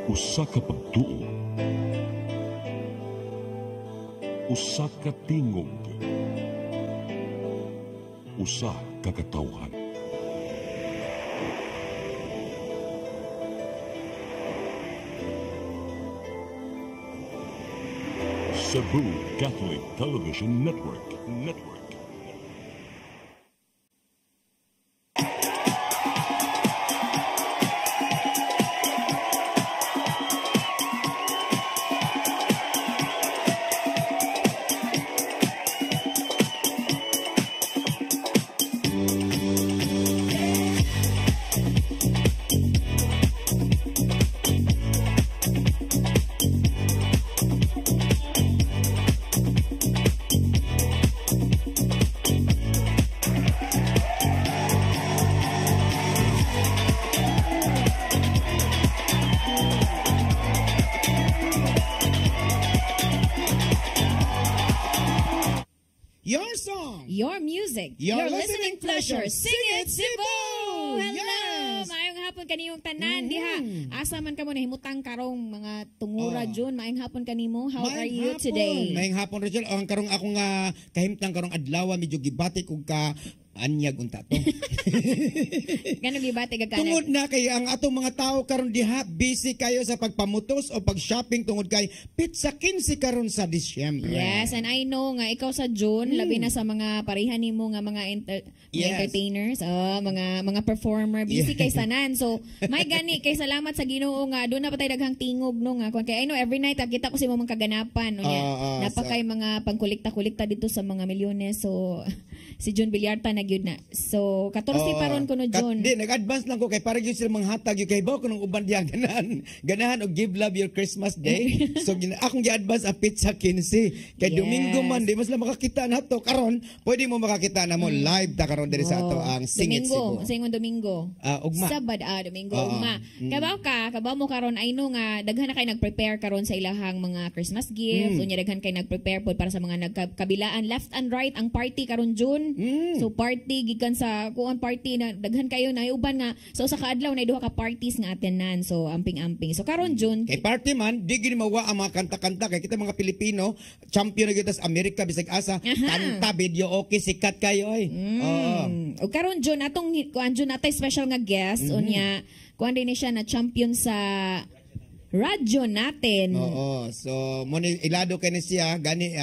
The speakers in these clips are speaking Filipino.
Usa ka pagtuo, usa ka tingog, usa ka katawhan. Cebu Catholic Television Network. Your song, your music, your listening pleasure. Sing it, Cebu! Hello! Yes! Maayong hapon kaniyong tanan diha. Asa man kamo nahimutang karong mga tungura June. Maayong hapon kanimo. How are you today? Maayong hapon Rachel. Ang karong akong kahimtang karong adlaw medyo gibatik og ka anyag unta to. Gano gibati ka kanang? Tungod na kay ang atong mga tao karon diha busy kayo sa pagpamutos o pag-shopping tungod kay pizza 15 karon sa Disyembre. Yes, and I know nga ikaw sa June labi na sa mga pareha nimo nga mga entertainers, mga performer busy kay sanan. So, may gani kay salamat sa Ginoo nga doon na patay daghang tingog no nga kun kay I know every night kita ko si mga kaganapan no napakay mga pangkulikta-kulikta dito sa mga milyones. So, si June Villarta gyud na. So 14 paron kuno June. Di nag-advance lang ko kay para gyud sila manghatag gyud kay baw kunong uban diyan ganahan og give love your Christmas day. So akong gi-advance a pizza 15 kay Domingo man di mas lang makakita nato karon pwede mo makakita na mo live ta karon diri sa ato ang Sing It Cebu. Domingo. Ugma. Domingo ugma. Kabaw mo karon I know nga daghan na kay nag-prepare karon sa ilahang mga Christmas gifts. Unya daghan kay nag-prepare pod para sa mga nagkabilaan left and right ang party karon June. So party gikan sa kuan party na daghan kayo na uban nga so sa kaadlaw na duha ka parties nga attenan so amping-amping so karon June kay party man di gid mawa ang mga kanta-kanta kay kita mga Pilipino champion na gyud sa Amerika bisag asa kanta video okay sikat kayo ay o karon June atong kuan June natay special nga guest unya kuan din siya na champion sa radyo natin. So mo ni ilado kay ni siya gani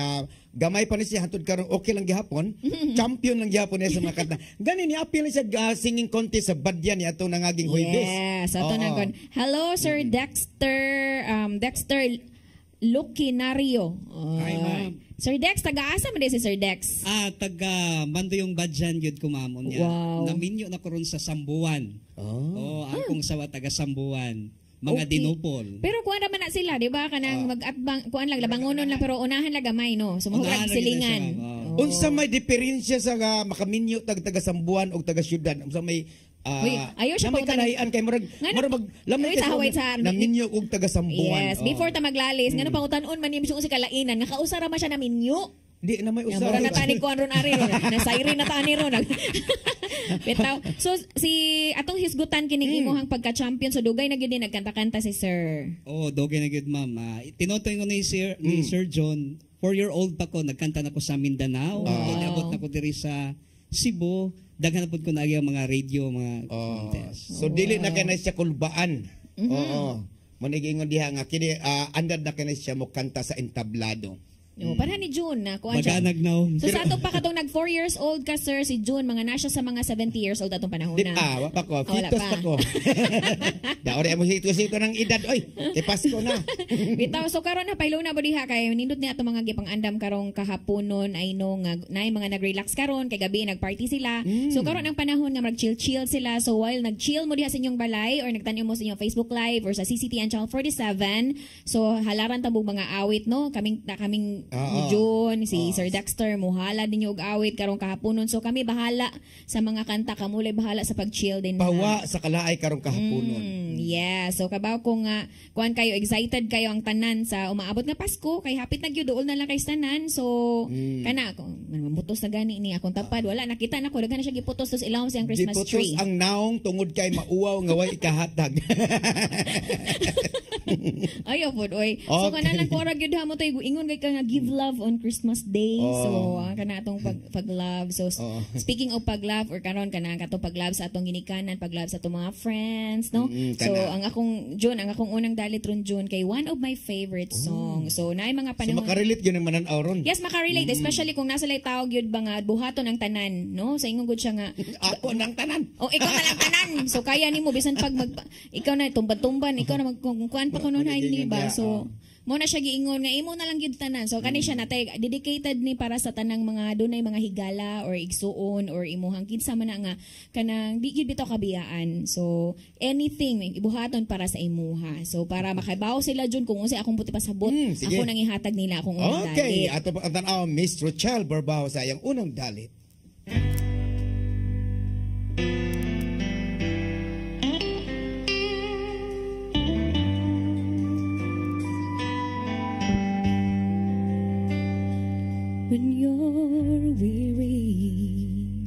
gamay pa ni siya hantod karon okay lang gihapon. Champion lang gihapon niya sa mga kanta. Gani ni appeal ni siya singing contest sa Badyan ni ato nangaging Huwebes. Yes, ato nang hello Sir Dexter Dexter Lucinario. Hi, ma'am. Sir Dex, taga-asa man din si Sir Dex? Taga Manduyong Badyan yun kumamon niya. Wow. Naminyo na ko ron sa Sambuan. Akong sawa taga Sambuan. Mga dinupol. Pero kuha naman na sila, di ba? Kanang mag-atbang, kuhaan lang, labangonon lang, pero unahan lang gamay, no? Sumuhag silingan. Unsa may diferensya sa makaminyo taga-Sambuan o taga-syudad? Unsa may ayaw siya may kalahian kay murag lamay sa naminyo og taga-Sambuan. Yes, before ta maglalis, ngano pangutan-on man imong si kalainan, nakausara man siya na minyo. Di na may usara. Mura na tani ko ron ari ron. Nasayri na tani ron. Bitaw. So si atong hisgutan kining imong pagka-champion so dugay na gyud din nagkanta-kanta si Sir. Dugay na gyud ma'am. Tinutoy ko ni Sir John, 4-year-old pa ko nagkanta na ko sa Mindanao. Inabot na ko diri sa Cebu. Daghan na pud ko na ang mga radio mga contest. So dili na kay na siya kulbaan. Manigingon diha nga kini andad na kay na siya mo kanta sa entablado. Para ni June na kuan siya. So sa ato pa katong nag 4 years old ka sir si June mga nasya sa mga 70 years old atong panahon na. Wa pa ko, fitos pa ko. Daore mo sito ng edad oy. Kay Pasko na. Bitaw so karon na paylo na bo diha kay nindot ni ato mga gipang-andam karong kahaponon I know nga naay mga nag-relax karon kay gabi nag-party sila. So karon ang panahon nga mag-chill sila. So while nag-chill mo diha sa inyong balay or nagtan-aw mo sa inyong Facebook Live or sa CCTN Channel 47, so halaran ta mga awit no. Kaming ni June, si Sir Dexter, muhala din yung awit karong kahaponon. So kami bahala sa mga kanta, kamulay bahala sa pag-chill din. Pawa sa kalaay karong kahaponon. Yeah, so kabaw kung kuan kayo, excited kayo ang tanan sa umaabot nga Pasko, kay hapit na gyud dool na lang kay tanan. So kana kung mamutos na gani ni akong tapad, wala nakita na ko daghan na siya giputos tos ilawom siyang Christmas tree. Giputos ang naong tungod kay mauwaw nga way ikahatag. Ayaw po, oy. So, Okay. kanalang kora gyud ha mo tayo, ingon kay ka nga, give love on Christmas Day. Oh. So, kana atong pag-love. So, Oh. speaking of pag-love, or karon kana kato pag-love sa atong ginikanan, pag-love sa atong mga friends, no? So, kana. ang akong unang dalit ron June, kay one of my favorite songs. So, naay mga So panahon. makarelate yun ang mananaw ron. Yes, makarelate, especially kung nasa lay tawag yun ba nga, buhaton ang tanan, no? Sa ingon gud siya nga, Ako ng tanan. oh, ikaw na lang tanan. So, kaya nimo bisan pag ikaw na tumban-tumban, ikaw na magkuan pa kuno na ini ba. So, mo na siya giingon nga imo na lang gyud tanan. So, kani siya natay dedicated ni para sa tanang mga dunay mga higala or igsuon or imuhang kinsa man na nga kanang di gyud bitaw kabiyaan. So, anything ibuhaton para sa imuha. So, para makabaw sila jud kung unsay akong buti pasabot, Sige. ako nang ihatag nila akong unang Okay, dalit. ato pa ang tanaw Miss Rochelle Barbao sa iyang unang dalit. When you're weary,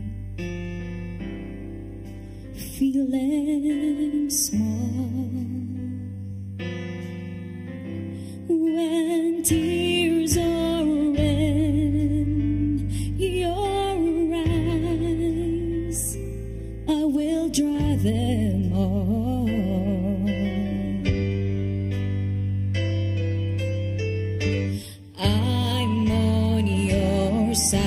feeling small, when tears are in your eyes, I will dry them all. I'm on your side.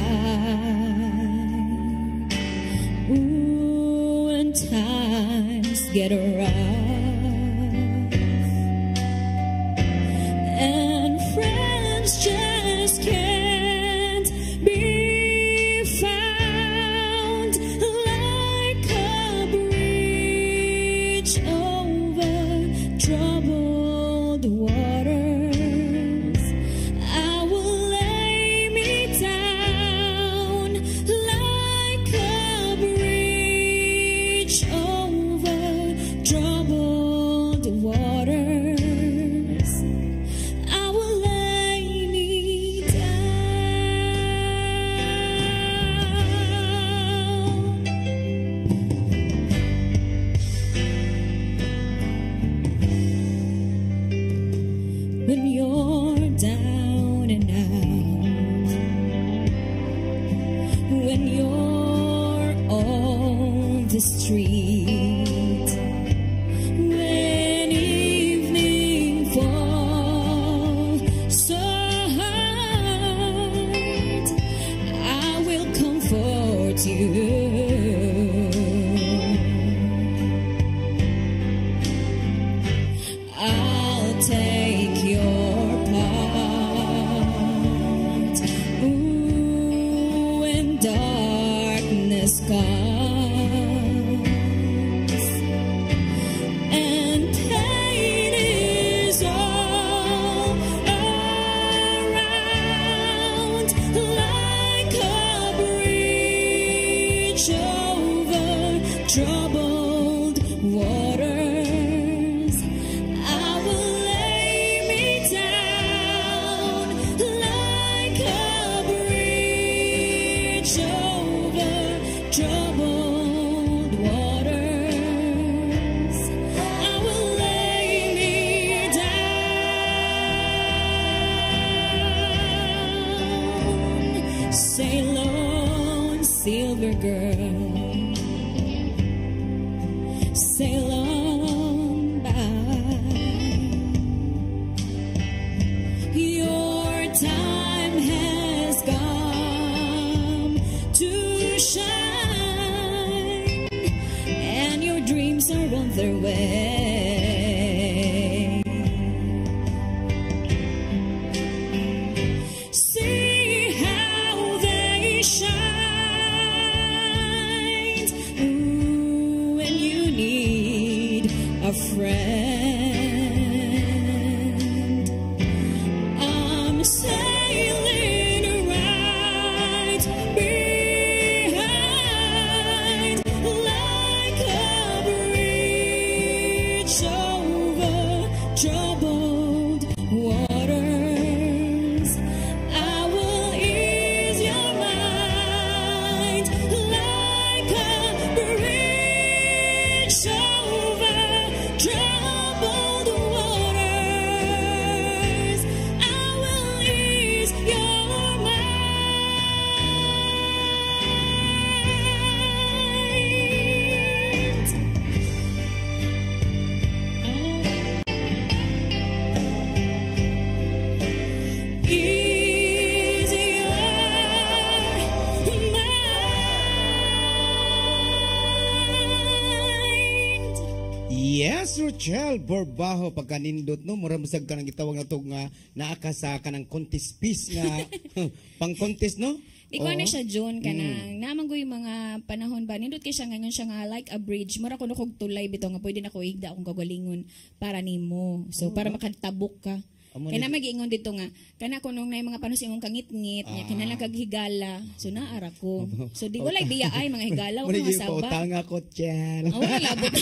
Ooh, when times get rough and friends just can't be found, like a bridge over troubled waters, I will lay me down like a bridge over troubled waters. I will lay me down. When you're down and out, when you're on the street, when evening falls so hard, I will comfort you. I'll take your part. Ooh, when darkness comes and pain is all around, like a bridge over troubled waters, I will lay me down like a bridge over troubled waters. I will lay me down. Sail on, silver girl. Sail on by. Your time has come to shine, and your dreams are on their way. See how they shine. Ooh, when you need a friend. I'm sailing right behind, like a bridge over troubled waters. I will ease your mind, like a bridge over troubled waters. Val Borbaho pagkanindot no mura musag kanang gitawag nato nga naa ka sa kanang contest piece nga pang contest no. Di ko na siya John kanang naman ko yung mga panahon ba nindot kay siya ngayon siya nga like a bridge mura kuno kog tulay bitaw nga pwede na ko igda akong kagalingon para nimo. So para makatabok ka. Kaya na mag-iingon dito nga, kana ko nung na yung mga panos imong kangit-ngit, niya kinala kaghigala, so naara ko. So di wala diya ay mga higala o mga saba. Pautang ako, Chel. Oh, wala labot.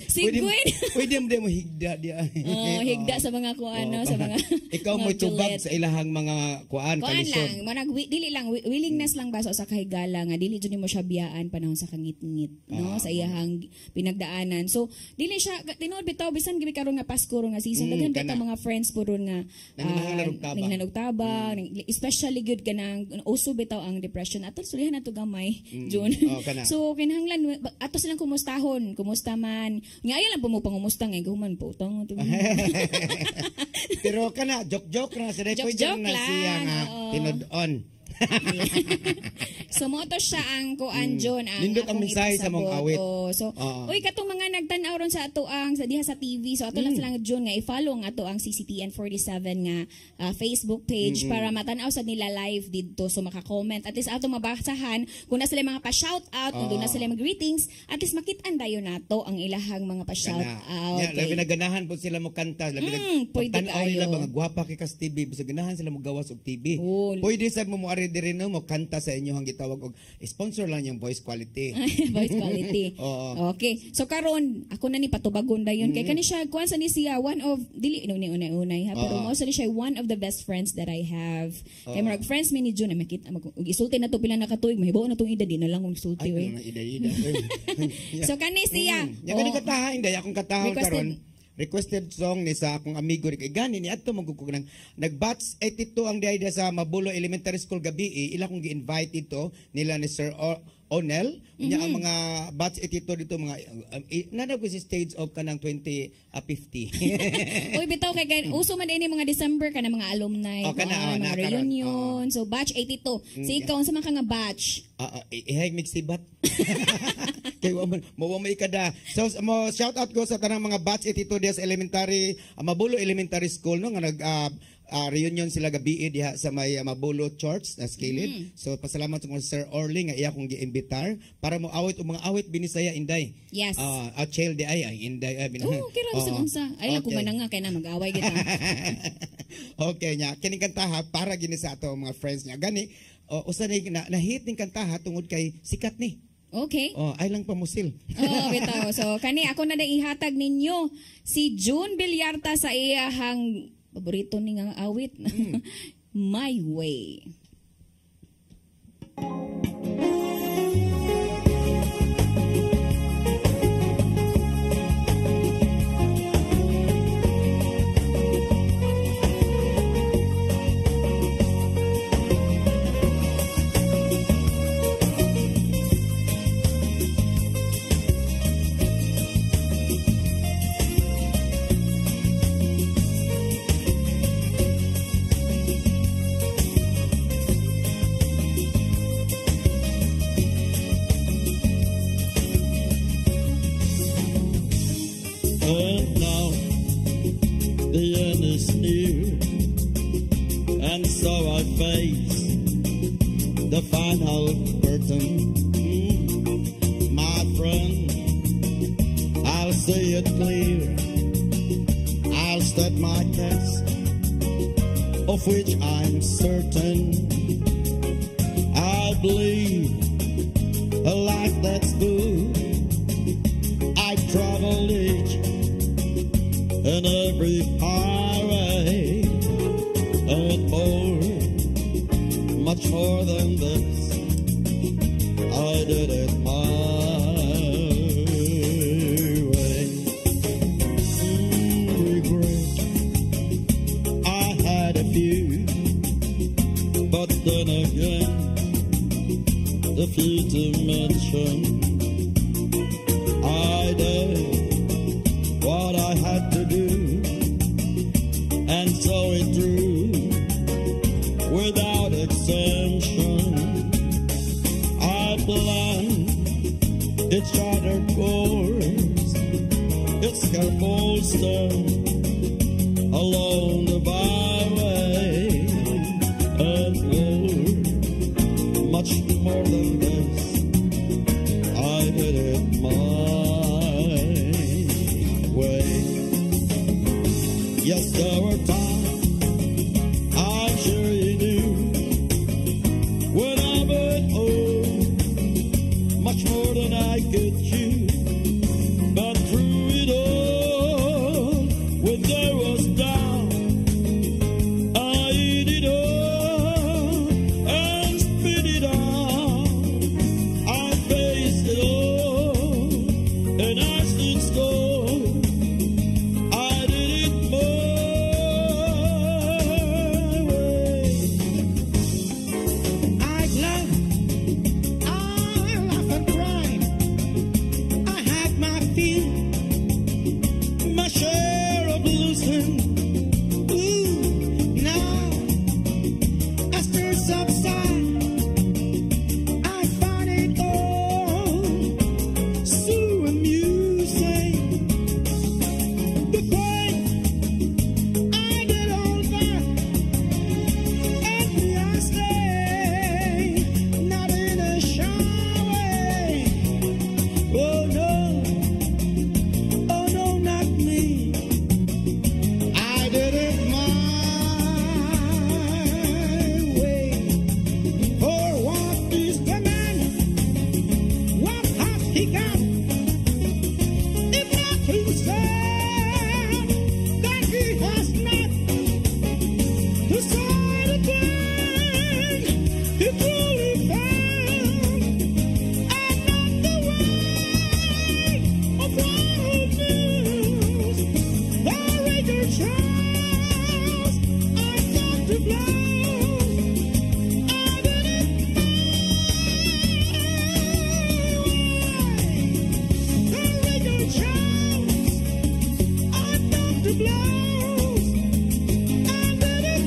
Si Gwen. Pwede mo higda diya. Oh, higda sa mga kuano, sa mga ikaw mo tubag sa ilahang mga kuan kalisod. Manag dili lang willingness lang ba sa kahigala nga dili jud mo siya biyaan panahon sa kangit-ngit, no, sa iyahang pinagdaanan. So dili siya tinuod bitaw bisan gibi karon nga Pasko nga season daghan bitaw mga friends po ron nga nangnanugtabang, especially good kanang uso bitaw ang depression ato sulihan nato gamay June. So kinahanglan ato silang kumustahon, kumusta man. Nga ayan lang po mo pangumusta ngayon, guman po. Pero kana, joke-joke na. Saday po dyan na siya nga tinod-on. So mo to siya ang kuan John ang nindot ang mensahe sa mong awit. So uy katong mga nagtan-aw ron sa ato ang sa diha sa TV so ato lang silang John nga i-follow nga ato ang CCTN 47 nga Facebook page para matan-aw sa nila live didto so maka-comment at least ato mabasahan kung na sila mga pa-shout out kung na sila mag-greetings at least makit-an dayon nato ang ilahang mga pa-shout out. Labi na ganahan po sila mo kanta, labi nagtan-aw nila mga gwapa kay kas TV so ganahan sila mo gawas og TV. Pwede sa mo dire no mo kanta sa inyo ang gitawag og sponsor lang yung voice quality. Voice quality. Okay. So karon ako na ni patubagon dayon kay kani siya kuan sa ni siya one of dili unay ha pero mo sa ni siya one of the best friends that I have. Kay marag friends mi ni June na makita isulti na to pila na katuig mahibaw na tong edad di na lang kung isulti we. So kani siya. Ya kani kataha inday akong kataha karon. Requested song ni sa akong amigo ni kay gani ni adto magugug nang nag-batch 82 ang diayda sa Mabulo Elementary School gabi ila kong gi-invite ito nila ni Sir Onel niya ang mga batch 82 dito mga nanag ko si stage of kanang 2050. Uy bitaw kay uso man ini mga December kana mga alumni mga reunion so batch 82 so ikaw sa mga nga batch ihag mix-sibat kay mo may kada so mo shout out ko sa tanang mga batch 82 diya sa elementary Mabulo Elementary School no nga nag reunion sila gabi diha sa may Mabulo Church na skilid. So pasalamat sa Sir Orly nga iya kong gi-imbitar para mo awit og mga awit binisaya inday. Yes. Child di ay inday kira unsa ay lang kumananga kay na mag-away kita. Okay nya kining kantaha para gini sa ato mga friends nya gani usa na hit ning kantaha tungod kay sikat ni. Okay. Ay lang pamusil. Bitaw. So kani ako na ihatag ninyo si June Villarta sa iyahang paborito ni nga awit. My Way. And now the end is near, and so I face the final curtain. My friend, I'll say it clear, I'll state my case, of which I'm certain. I believe a life that's good. I traveled each and every highway, and more, much more than this, I did it my way. Regret, I had a few, but then again, the few to mention, I did what I had to do, and saw it through without exemption. I planned its chartered course, careful step along the byway, and Lord, much more than this, I did it my way. Yes, there were times, I'm sure you do, when I went home, much more than I could chew. But through it all, when there was doubt, I eat it all and spit it out. I faced it all and I stood strong. I did it my way. I laugh and cry. I had my fill, my share of losing. Ooh, now as tears subside, I find it all so amusing. The pain, I did all that, and I stay not in a shy way. Oh no, not me. I did it my way. For what is the man? What has he got? If not to say that he has not to say the thing he truly found, and not the way of wild news. The Ranger Charles, I've got to blow. I did it my way. The Ranger Charles, I've got to blow. I did it.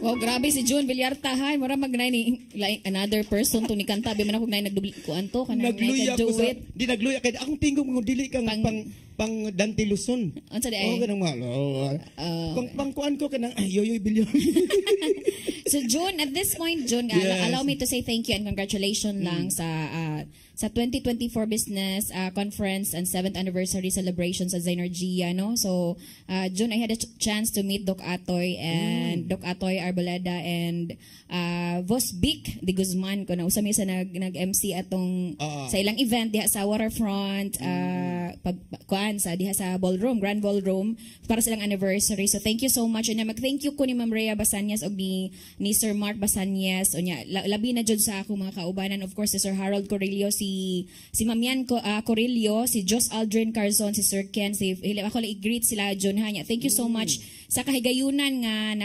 Wow, grabe si June Villarta ha. Mura magnay ni like another person to ni kanta bi man ako nay nagdubli ko anto kanang Nagluya ko sa duet. di nagluya kay akong tingog mo dili kang pang Dante Luzon. Unsa di Oh, ay? ganang malo. Pang kuan ko kanang yoyoy bilyon. So June, at this point, June, Yes. allow me to say thank you and congratulations lang sa 2024 business conference and 7th anniversary celebration sa Zynergia, no? So June, I had a chance to meet Doc Atoy and Doc Atoy Arboleda and Vos Vic de Guzman ko na usami sa nag-MC atong sa ilang event diha sa waterfront kuan sa diha sa ballroom, Grand Ballroom para sa ilang anniversary. So thank you so much. Unya mag-thank you ko ni Ma'am Rhea Basanyas og ni Sir Mark Basanyas. Unya labi na jud sa ako mga kaubanan, of course si Sir Harold Corillo, si Mamian Corillo, si Jos Aldrin Carzon, si Sir Ken, si ako lang i-greet sila John hanya. Thank you so much sa kahigayunan nga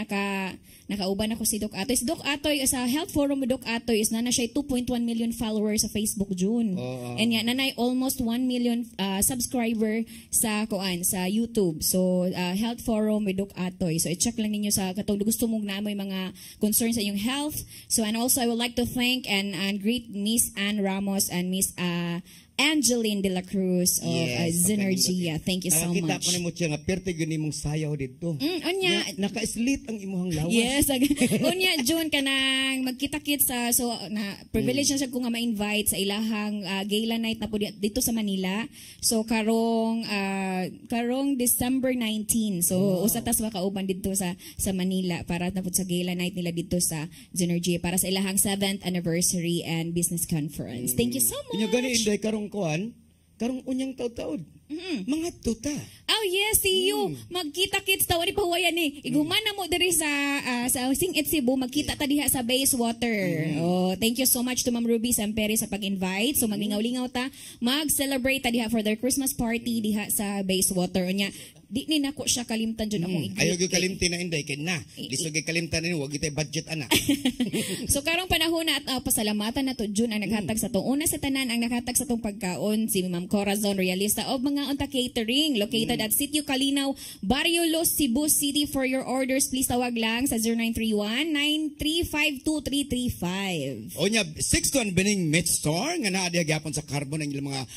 nakauban ako si Doc Atoy. Si Doc Atoy sa Health Forum with Doc Atoy is na siya 2.1 million followers sa Facebook June. And yan nanay almost 1 million subscriber sa YouTube. So Health Forum with Doc Atoy. So i-check lang ninyo sa katong gusto mong namoy mga concerns sa inyong health. So and also I would like to thank and greet Miss Ann Ramos and Miss Angeline De La Cruz of Zynergia. Thank you so Nakakita much. ko nimo siya nga perti gani mong sayaw dito. Unya, Naka-slit ang imuhang lawas. yes, unya June kanang magkita-kit sa so na privilege na siya ko nga ma-invite sa ilahang gala night na po dito sa Manila. So karong December 19. So usa tas makauban dito sa Manila para na po sa gala night nila dito sa Zynergia para sa ilahang 7th anniversary and business conference. Thank you so much. Inyo gani inday karong kuan, karong unyang taud-taud. Mga tuta. Oh yes, see you kayo magkita-kits taw ni pahuwayan ni. Iguman na mo diri sa Sing-It Cebu, magkita ta diha sa Bayswater. Oh, thank you so much to Ma'am Ruby Samperi sa pag-invite. So maglingaw-lingaw ta, mag-celebrate ta diha for their Christmas party diha sa Bayswater. Nya di ni nako siya kalimtan jud akong i-greet. Ayaw gyud kalimtin na inday kay na. Lisod gyud kalimtan ni wag gitay budget ana. So karong panahon na at pasalamatan na to June ang naghatag sa to. Una sa tanan ang naghatag sa tong pagkaon si Ma'am Corazon Realista of mga unta catering located at Sitio Calinaw, Barrio Los, Cebu City. For your orders please tawag lang sa 0931-935-2335. O nya 6 Bining Meat Store nga naa diha gyapon sa Carbon ang ilang mga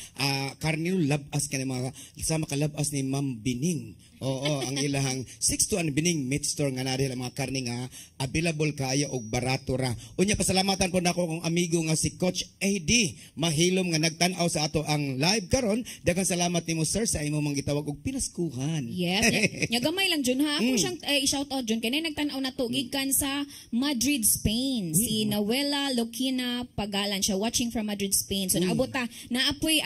karnilo labas kani mga sama kalabas ni Ma'am Bining. Oo, ang ilahang 6 Bining Meat Store nga naa diha mga karne nga available kaayo og barato ra. Unya pasalamatan po nako kong amigo nga si Coach AD Mahilom nga nagtan-aw sa ato ang live karon. Daghang salamat nimo sir sa imo mang gitawag og pinaskuhan. Yes. Nya gamay lang Jun ha. Ako siyang i-shout out Jun kay nagtan-aw na to gikan sa Madrid, Spain. Si Nawela Lokina Pagalan siya watching from Madrid, Spain. So naabot ta naapoy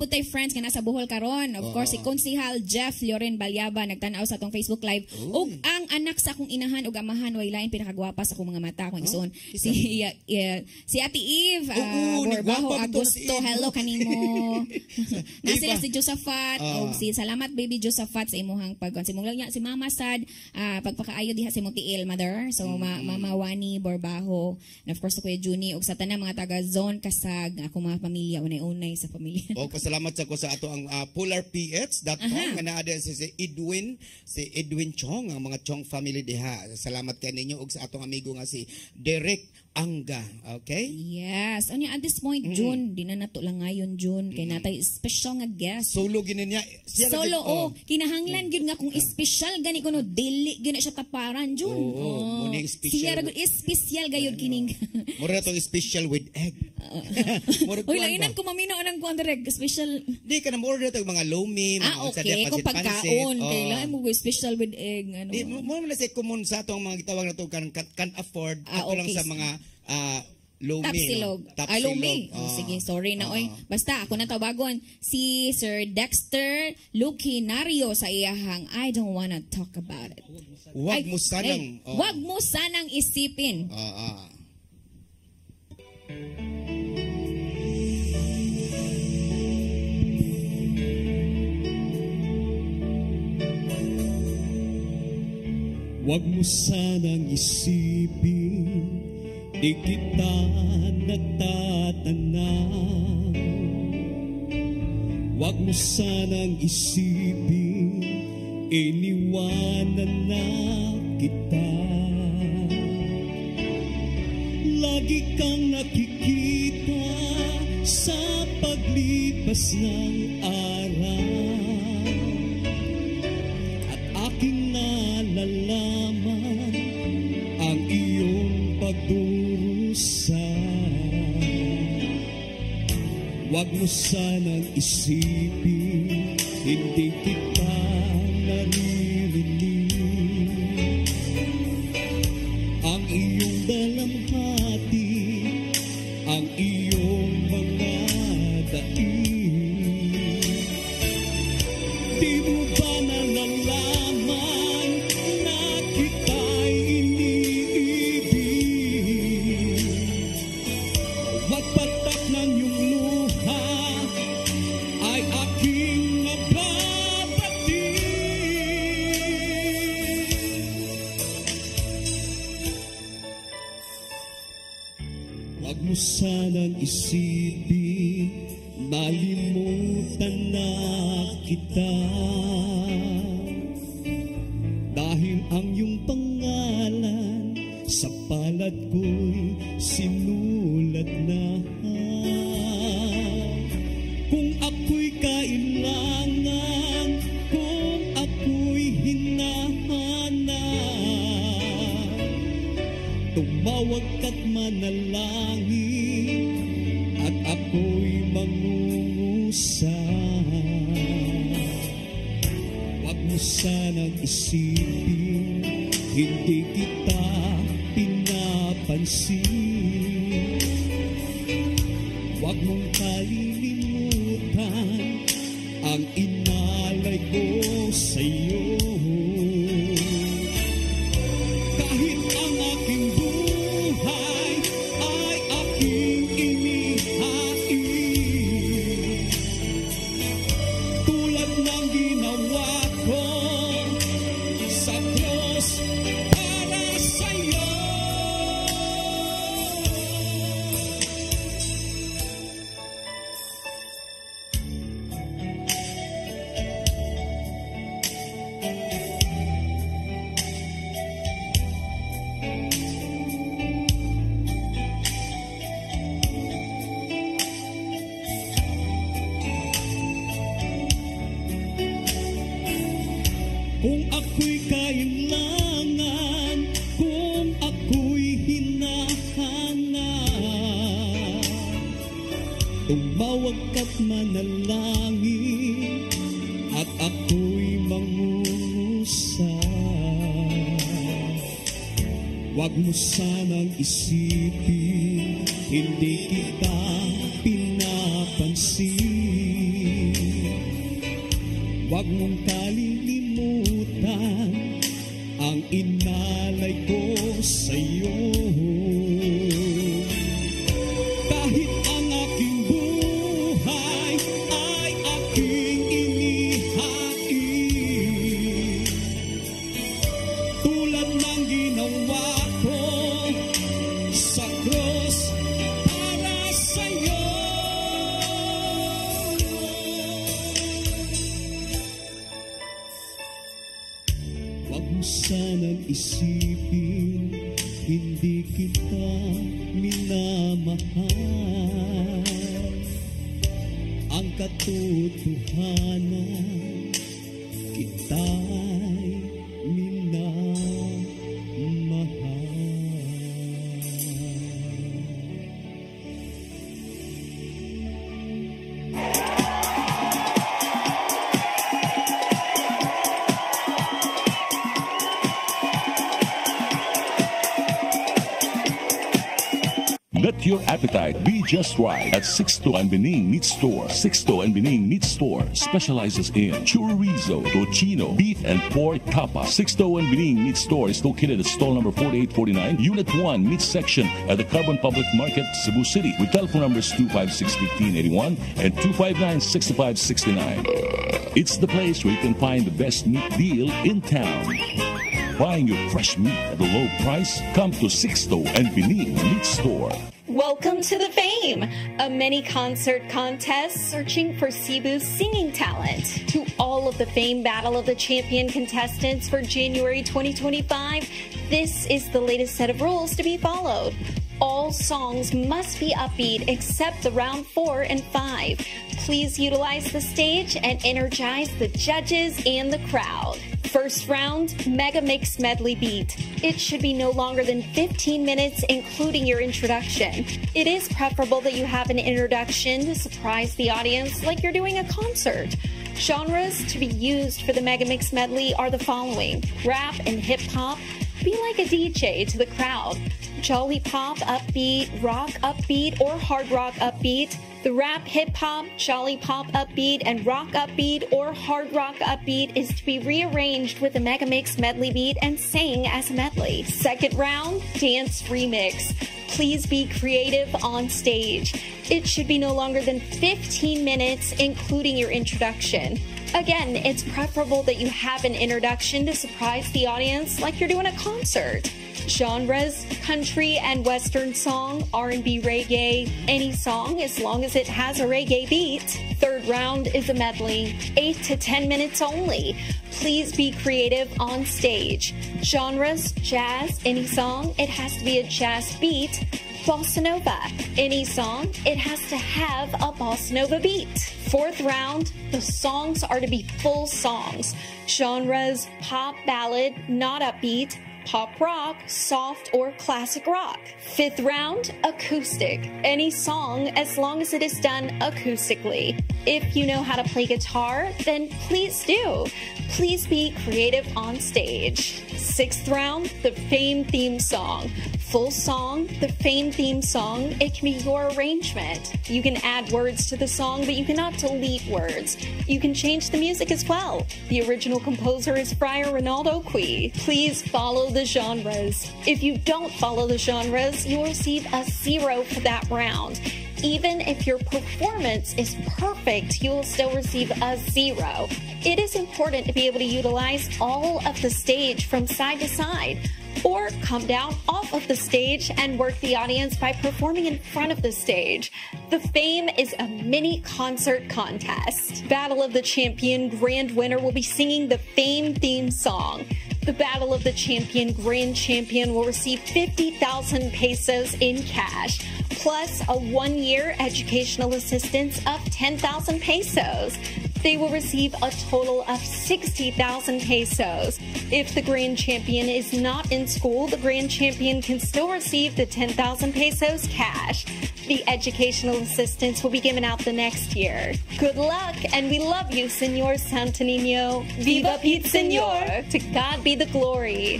tay friends nga nasa Bohol karon. Of course si Konsehal Jeff Loren Balyaba nagtan-aw sa atong Facebook live. Ug ang anak sa akong inahan ug amahan way lain pinakagwapa sa akong mga mata akong ison. Si Ate Eve Borbaho Agosto. Hello kanimo. Nasa si Josaphat ug si salamat baby Josaphat sa imuhang pagkonsimong lang si Mama Sad pagpakaayo diha si Mutiil mother. So Mama Wani Borbaho and of course Kuya Juni ug sa tanan mga taga Zone Kasag ako mga pamilya unay-unay sa pamilya. O pasalamat sa ko sa ato ang polarph.com nga naa diha si Edwin Chong ang mga Chong family diha. Salamat kay ninyo ug sa atong amigo nga si Derek Anga. Okay? Yes. Ano at this point, June, di na nato lang ngayon, June. Kay natay special nga guest. Solo gini niya. Solo, kinahanglan yun nga kung special gani ko no, dili yun na siya taparan, June. Muna Siya ragot special gayod kining. Mura itong special with egg. Uy, lainan ko mamino ng kuwan direct, special. Di ka na order itong mga lomi, mga okay. Kung pagkaon, kailangan mo special with egg. Ano. Di, mo na say common sa itong mga gitawag na ito, can't afford. Ato lang sa mga lomi. Tapsilog. Lomi. Sige, sorry na. Basta, ako na tawagon. Si Sir Dexter Lucinario sa iyahang, I don't wanna talk about it. Wag mo sanang. Wag mo sanang isipin. Wag mo sanang isipin, di kita nagtatanaw. Wag mo sanang isipin, iniwanan na kita. Lagi kang nakikita sa paglipas ng araw, at aking nalalaman ang iyong pagdurusa. Wag mo sanang isipin, hindi kita naririnig. Ang iyong dalamhati, ang iyong mga daig. Di mo ba nalalaman na kita'y iniibig? Wag patak ng iyong luha ay aking nababatid. Wag mo sanang isipin, malimutan na kita. Dahil ang iyong pangalan sa palad ko'y sinulat na. Kung ako'y kailangan, kung ako'y hinahanap, tumawag ka't manalangin, at ako'y mangungusap. Wag mo sanang isipin, hindi kita pinapansin. Wag mong kalilimutan ang inalay ko sa'yo. Kung ako'y kailangan, kung ako'y hinahanap, tumawag ka't manalangin, at ako'y mangungusap. Huwag mo sanang isipin, hindi kita pinapansin. Huwag mong kalilimutan ang inalay ko sa'yo. Kahit ang aking buhay ay aking inihain, tulad ng ginawa ko sa krus para sa'yo. Huwag mo sanang isipin, hindi kita minamahal. Ang katotohanan, kita'y Let your appetite be just right at Sixto and Bening Meat Store. Sixto and Bening Meat Store specializes in chorizo, tocino, beef, and pork tapa. Sixto and Bening Meat Store is located at stall number 4849, Unit 1, Meat Section at the Carbon Public Market, Cebu City, with telephone numbers 256-1581 and 259-6569. It's the place where you can find the best meat deal in town. Buying your fresh meat at a low price? Come to Sixto and Bening Meat Store. Welcome to the Fame, a mini concert contest searching for Cebu's singing talent. To all of the Fame Battle of the Champion contestants for January 2025, this is the latest set of rules to be followed. All songs must be upbeat except the round 4 and 5. Please utilize the stage and energize the judges and the crowd. First round, Mega Mix Medley Beat. It should be no longer than 15 minutes, including your introduction. It is preferable that you have an introduction to surprise the audience like you're doing a concert. Genres to be used for the Mega Mix Medley are the following: rap and hip-hop. Be like a DJ to the crowd. Jolly pop upbeat, rock upbeat, or hard rock upbeat. The rap, hip-hop, jolly pop upbeat, and rock upbeat or hard rock upbeat is to be rearranged with a Mega Mix Medley beat and sang as a medley. Second round, dance remix. Please be creative on stage. It should be no longer than 15 minutes, including your introduction. Again, it's preferable that you have an introduction to surprise the audience like you're doing a concert. Genres: country and western song, R&B, reggae, any song as long as it has a reggae beat. Third round is a medley, 8 to 10 minutes only. Please be creative on stage. Genres: jazz, any song, it has to be a jazz beat. Bossa Nova, any song, it has to have a Bossa Nova beat. Fourth round, the songs are to be full songs. Genres: pop, ballad, not upbeat, pop rock, soft, or classic rock. Fifth round, acoustic. Any song as long as it is done acoustically. If you know how to play guitar, then please do. Please be creative on stage. Sixth round, the Fame theme song. Full song, the Fame theme song, it can be your arrangement. You can add words to the song, but you cannot delete words. You can change the music as well. The original composer is Friar Ronaldo Qui. Please follow the genres. If you don't follow the genres, you'll receive a 0 for that round. Even if your performance is perfect, you will still receive a 0. It is important to be able to utilize all of the stage from side to side, or come down off of the stage and work the audience by performing in front of the stage. The Fame is a mini concert contest. Battle of the Champion grand winner will be singing the Fame theme song. The Battle of the Champion Grand Champion will receive 50,000 pesos in cash, plus a 1-year educational assistance of 10,000 pesos. They will receive a total of 60,000 pesos. If the Grand Champion is not in school, the Grand Champion can still receive the 10,000 pesos cash. The educational assistance will be given out the next year. Good luck, and we love you, Senor Santo Niño. Viva Pete Senor! To God be the glory.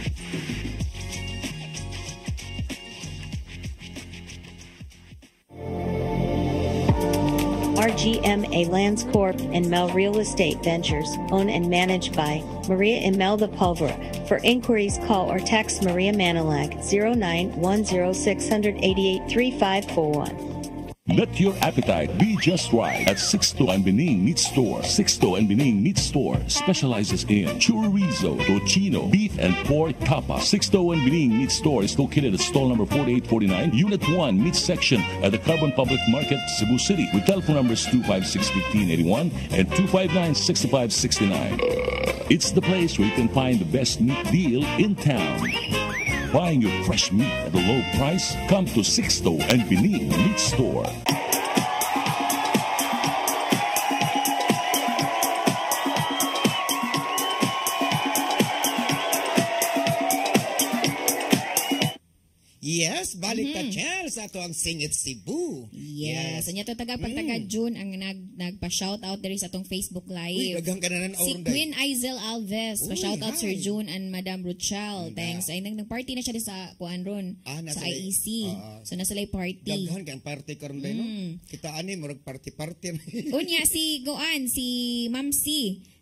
RGMA Lands Corp and Mel Real Estate Ventures, owned and managed by Maria Imelda Pulvera. For inquiries, call or text Maria Manilag 0910-688-3541. Let your appetite be just right at Sixto and Bening Meat Store. Sixto and Bening Meat Store specializes in chorizo, tocino, beef, and pork tapa. Sixto and Bening Meat Store is located at stall number 4849, Unit 1, Meat Section at the Carbon Public Market, Cebu City, with telephone numbers 256-1581 and 259-6569. It's the place where you can find the best meat deal in town. Buying your fresh meat at a low price? Come to Sixto and Bening Meat Store. Yes, balik ka Chel sa ato ang Singit Cebu. Yes. Anya to pagtaga June ang nagpa-shout out diri sa atong Facebook Live. Uy, daghang kananan Si oron Queen Aizel Alves, Uy, pa-shout out hi. Sir June and Madam Rochelle. Thanks. Ay nag-party na siya sa kuan ron nasa sa lay- IEC. So nasa lay party. Daghan kang party karon day no. Kita ani murag party-party. Unya si Ma'am C,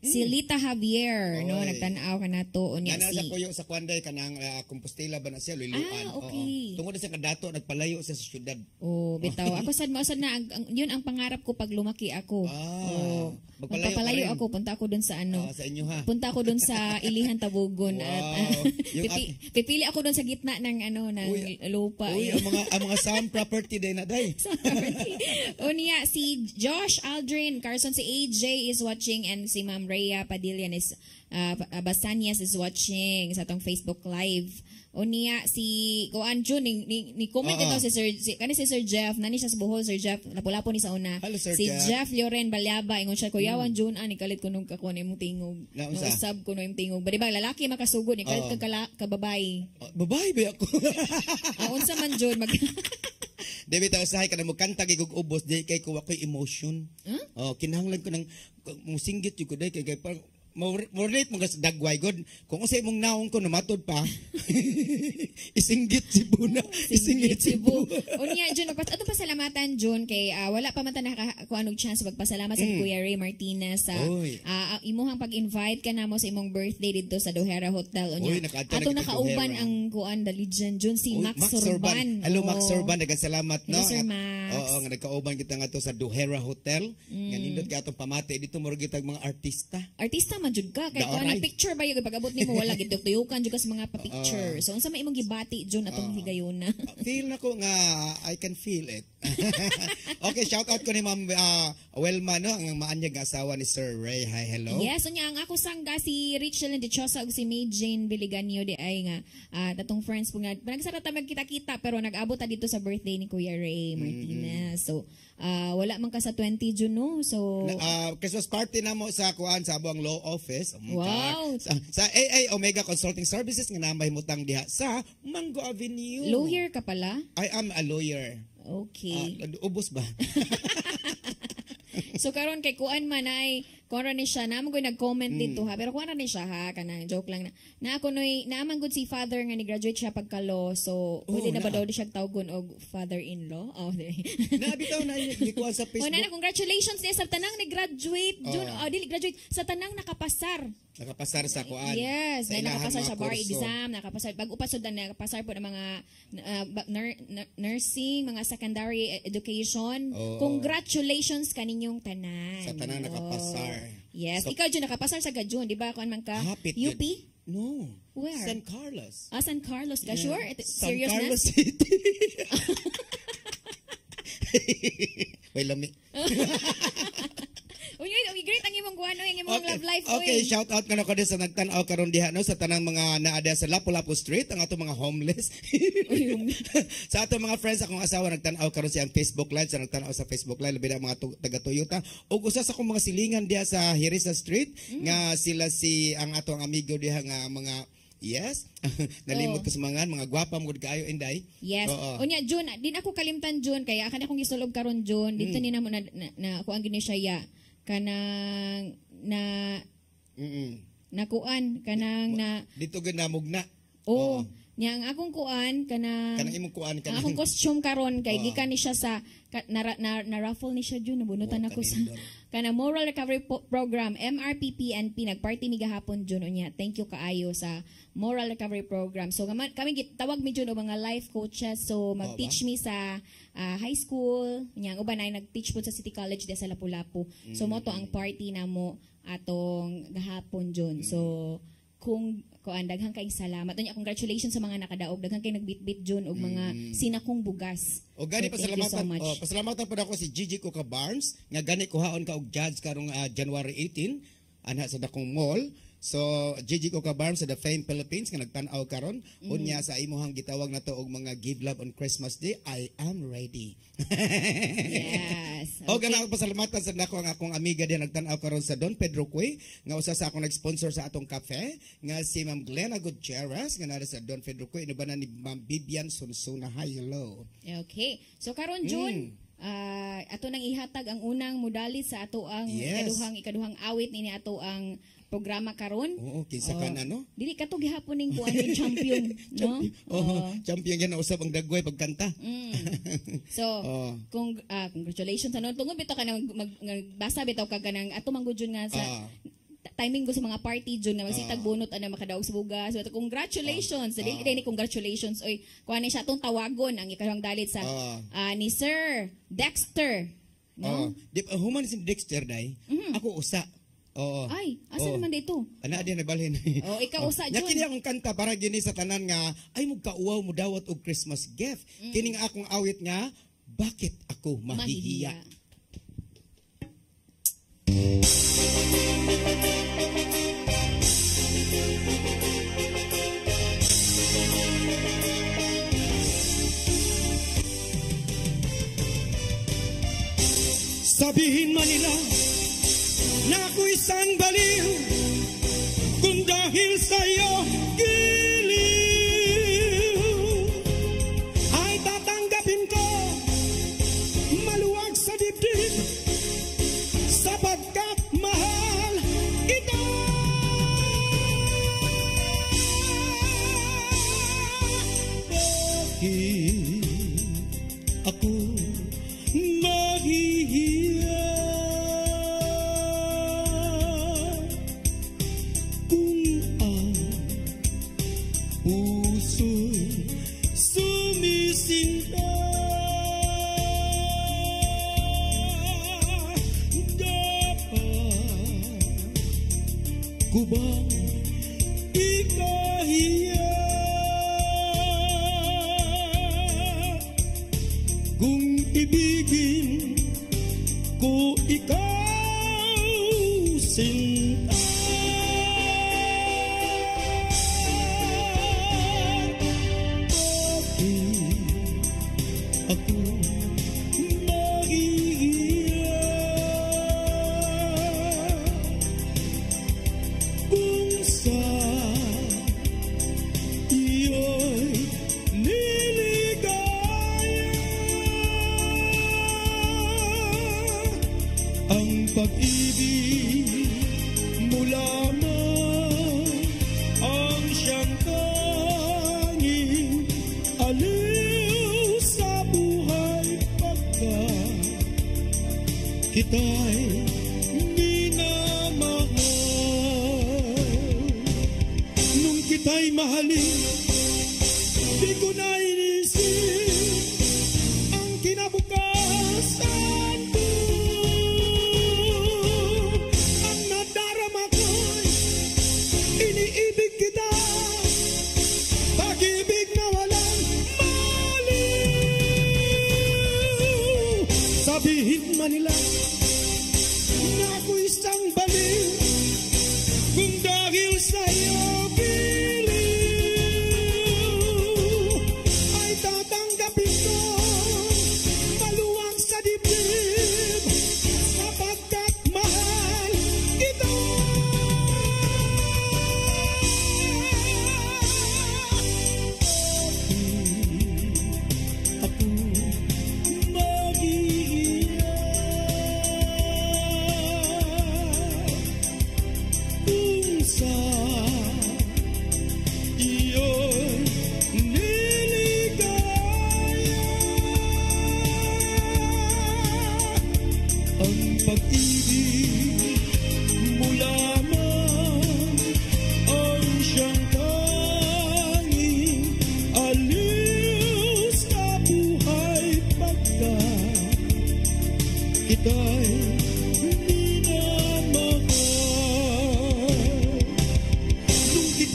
si Lita Javier, no, Oy. nagtan-aw ka na to. Unya Nana si sa kuyo sa Kwanday kanang Compostela ba na siya luluan. okay. Tungod sa kadato nagpalayo siya sa syudad. Oh, bitaw. Ako sad na yun ang pangarap ko pag lumaki ako. Magpalayo ka Magpapalayo rin. ako, punta ako dun sa ano. Sa inyo ha. Punta ako dun sa Ilihan Tabugon at Yung pipili ako dun sa gitna ng lupa. Uy, ang mga sound property day na day. Unya si Josh Aldrin Carson, si AJ is watching, and si Ma'am Rhea Padillan is Basanias is watching sa atong Facebook Live. Unya si Kuan Jun ni comment ito si Sir Jeff nani siya sa Bohol. Sir Jeff lapo-lapo ni sa una. Hello, Sir si Jeff. Jeff Loren Balyaba ingon siya kuyawan Jun ani kalit ko nung kakon imong tingog. Naunsa? Usab ko no imong tingog. Bali ba lalaki makasugod ni kalit ka babae. Babae ba ako? Unsa man Jun mag David usahay ka na mo kanta kay kog ubos day kay ko ako'y emotion. Kinahanglan ko ng musinggit jud ko day kay parang relate mo sa dagway god kung usay mong naong ko namatod pa isingit Cebu na isingit Cebu. Unya Jun ato pasalamatan Jun kay wala pa man ta nakakuanog chance pagpasalamat sa Kuya Ray Martinez sa imuhang pag-invite ka namo sa imong birthday dito sa Dohera Hotel. Unya ato nakauban ang kuan the legend Jun si Max Sorban. Hello Max Sorban, salamat no. Hello, Sir Max. Nga nagkauban kita nga to sa Dohera Hotel. Nga nindot ka atong pamati dito mo gitag mga artista. Artista man jud ka kay kuan picture ba yung pag-abot nimo wala gid tuyukan jud ka sa mga pa-picture. So unsa may imong gibati Jun atong higayuna? Feel na ko nga I can feel it. Okay, shout out ko ni Ma'am Welma no, ang maanyag nga asawa ni Sir Ray. Hi, hello. Yes, unya ang ako sangga si Rachel and Dichosa ug si May Jane Biliganio di ay nga tatong friends po nga nagsarata magkita-kita pero nag-abot ta dito sa birthday ni Kuya Ray Martinez. So wala man ka sa 20 June no. So Christmas party na mo sa kuan sa Abuang Law Office. Wow. Sa AA Omega Consulting Services nga namay mutang diha sa Mango Avenue. Lawyer ka pala? I am a lawyer. Okay. Ubos ba? So karon kay kuan man ay kuan ni siya namo ko nag-comment dito ha pero kuan ni siya ha kanang joke lang na ako noy naaman gud si father nga ni graduate siya pagka law so pwede na ba daw siya tawgon og father-in-law Nabitaw na gikuha sa Facebook. na congratulations niya sa tanang ni graduate June dili graduate sa tanang nakapasar. Nakapasar sa kuan. Yes, may ilahang nakapasar mga sa bar kurso. exam, nakapasar pag upasod na nakapasar po ng mga nursing, mga secondary education. Congratulations kaninyong tanan. Sa tanang nakapasar. Yes, So, ikaw Jun nakapasar sa Gadjun, di ba? Kuan man ka? Hapit UP? yun. No. Where? San Carlos. San Carlos ka? Sure? San Serious Carlos na? City. Wait, lami. Uy, great ang imong imong kuan ang imong love life. Okay, shout out kana ko din sa nagtan-aw karon diha no sa tanang mga naada sa Lapu-Lapu Street, ang ato mga homeless. Sa ato mga friends akong asawa nagtan-aw karon siyang Facebook Live, sa nagtan-aw sa Facebook Live labi na mga taga Toyota ug usa sa akong mga silingan diha sa Hirisa Street nga sila si ang atong amigo diha nga mga yes. Nalimot ko sa mga gwapa mo kaayo inday. Yes. Unya June, din ako kalimtan June kaya akan akong gisulog karon June. Dito ni namo na ako ang gini siya ya kanang nakuan kanang na dito ganamog na. Oh. Nya ang akong kuan kanang imong kuan kanang akong costume karon kay gikan ni siya sa na raffle ni siya June nabunutan ako sa kana Moral Recovery Program MRPPNP nagparty mi gahapon June unya. Thank you kaayo sa Moral Recovery Program. So kami gitawag mi June og mga life coaches so mag-teach mi sa high school nya uban ay nag-teach po sa City College di sa Lapu-Lapu. So mo to ang party namo atong gahapon June. So kung daghang kay salamat. Unya congratulations sa mga nakadaog. Daghang kay nagbitbit June og mga sinakong bugas. O gani so, pasalamatan pasalamatan pud ako si Gigi Coca Barnes nga gani kuhaon ka og judge karong January 18 anha sa dakong mall. So Gigi Coca Barnes sa The Fame Philippines nga nagtan-aw karon unya sa imuhang gitawag na to og mga Give Love on Christmas Day. I am ready. Yes. Okay. O gani pasalamatan sa nako ang akong amiga din nagtan-aw karon sa Don Pedro Cuy nga usa sa akong nag-sponsor sa atong cafe nga si Ma'am Glenna Gutierrez nga nara sa Don Pedro Cuy inubanan ni Ma'am Bibian Sunsuna. Hi, hello. Okay. So karon June ato nang ihatag ang unang modalit sa ato ang ikaduhang awit ni ato ang programa karon. Oo, kinsa ka na no? Dili ka to gihapon ning kuan yung champion, no? Champion yan na usab ang dagway pagkanta. So, congratulations ano tungod bitaw ka nang magbasa bitaw ka kanang ato manggudyon nga sa timing ko sa mga party dyan na magsitag bunot ana makadaog sa bugas. So, congratulations. Dili ni congratulations. Oy, kuan ni siya atong tawagon ang ikaduhang dalit sa ni Sir Dexter, no? Human si Dexter day. Ako usa. Ay, asa naman dito? Ana di nabalhin. Ikaw usa Jun. Kini akong kanta para gini sa tanan nga ay magkauwaw mo dawat og Christmas gift. Kini nga akong awit nga bakit ako mahihiya. Sabihin man nila na ako isang baliw kung dahil sa'yo giliw ay tatanggapin ko maluwag sa dibdib sapagkat mahal kita. Bakit ako mahihiya puso'y sumisinta? Dapat ko bang ikahiya kung ibigin ko ikaw sinta? Ako mahihiya kung sa iyo'y niligaya ang pag-ibig mo lamang ang siyang tanging aliw sa buhay pagka kita'y minamahal. Nung kita'y mahalin, di ko na inisip ang kinabukasan ko. Ang nadarama ko'y iniibig kita, pag-ibig na walang maliw. Sabihin man nila na ako isang baliw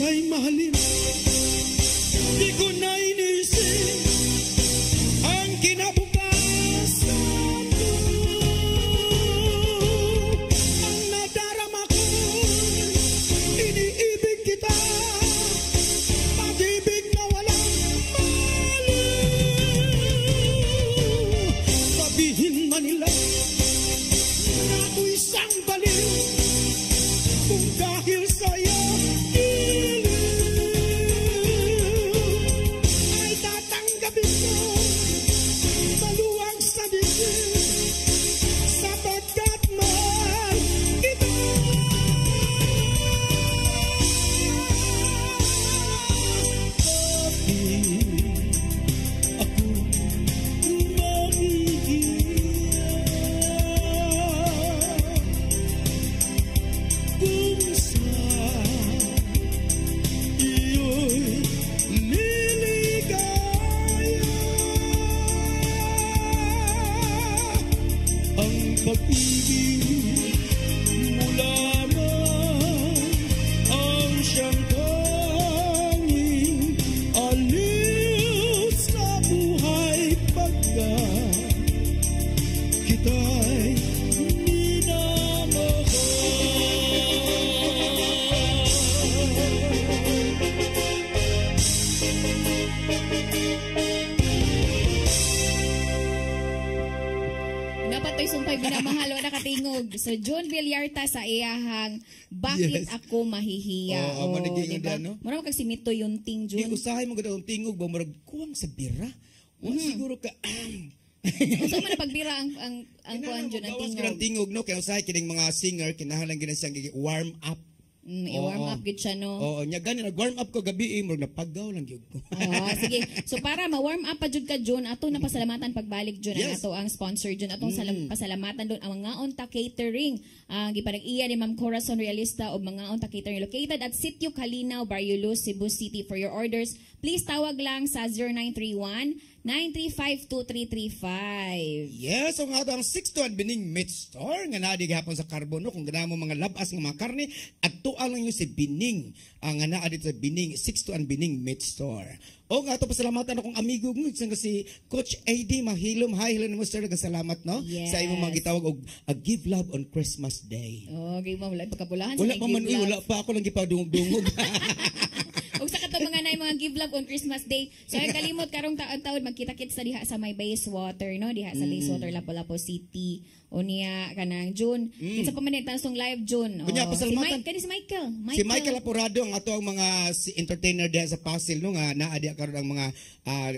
kita'y mahalin. Di ko na inisip ang kinabukasan mo. Ang nadarama ko, iniibig kita, pag-ibig na walang maliw. Sabihin man nila na ako'y isang baliw, kung dahil sa'yo ay tatanggapin ko maluwag sa bibig, sapagkat mahal kita. Bakit ako mahihiya kung sa iyo'y liligaya? Ang pag-ibig mo lamang ang siyang tanging aliw sa buhay pagka kita'y minamahal. Dapat to'y sumpay minamahal o nakatingog. So, John Villarta sa iyahang Bakit Yes. Ako Mahihiya? Oo, maniging diba? ida, no? Mura mo kagsimito yung ting, Di John. usahay mo ganda ang tingog ba murag kuwang sa bira. Wa siguro ka Gusto mo na pagbira ang kuhan, John, ang gawas tingog. tingog no kaya usahay kining mga singer kinahanglan gina siyang warm up. I-warm Oo. up gid siya, no? Oo, nya gani nag-warm up ko gabi murag napagaw lang gyud ko. Ah, sige. So para ma-warm up pa jud ka Jun, ato na pasalamatan pagbalik Jun ang Yes. ato ang sponsor Jun atong pasalamatan doon ang mga unta catering. Ang gipanag-iya ni Ma'am Corazon Realista og mga unta catering located at Sitio Calinaw, Barrio Luz, Cebu City. For your orders, please tawag lang sa 0931-935-2335. Yes, so nga ang 6 Bining Meat Store nga naa di gihapon sa Carbono kung ganahan mo mga labas nga mga karne at tuang lang yung si Bining ang nga naa dito sa Bining 6 Bining Meat Store. O nga ito pasalamatan akong amigo mo si Coach AD Mahilom. Hi, hello mo sir, salamat no Yes. sa imong mga gitawag og a give love on Christmas Day. Oh, okay mo wala pagkapulahan Wala pa man, wala pa ako lang gipadungog-dungog. Og sa kato mga nay mga give love on Christmas Day. So ay kalimot karong taon-taon magkita-kits sa diha sa may Bayswater, no? Diha sa Bayswater, Lapu-Lapu City. O niya kanang June. Kinsa pa man tansong live June. Kunya, pasalamatan. Si Michael. Si Michael Apurado ang ato ang mga entertainer diha sa Pasil no nga naa diha karon ang mga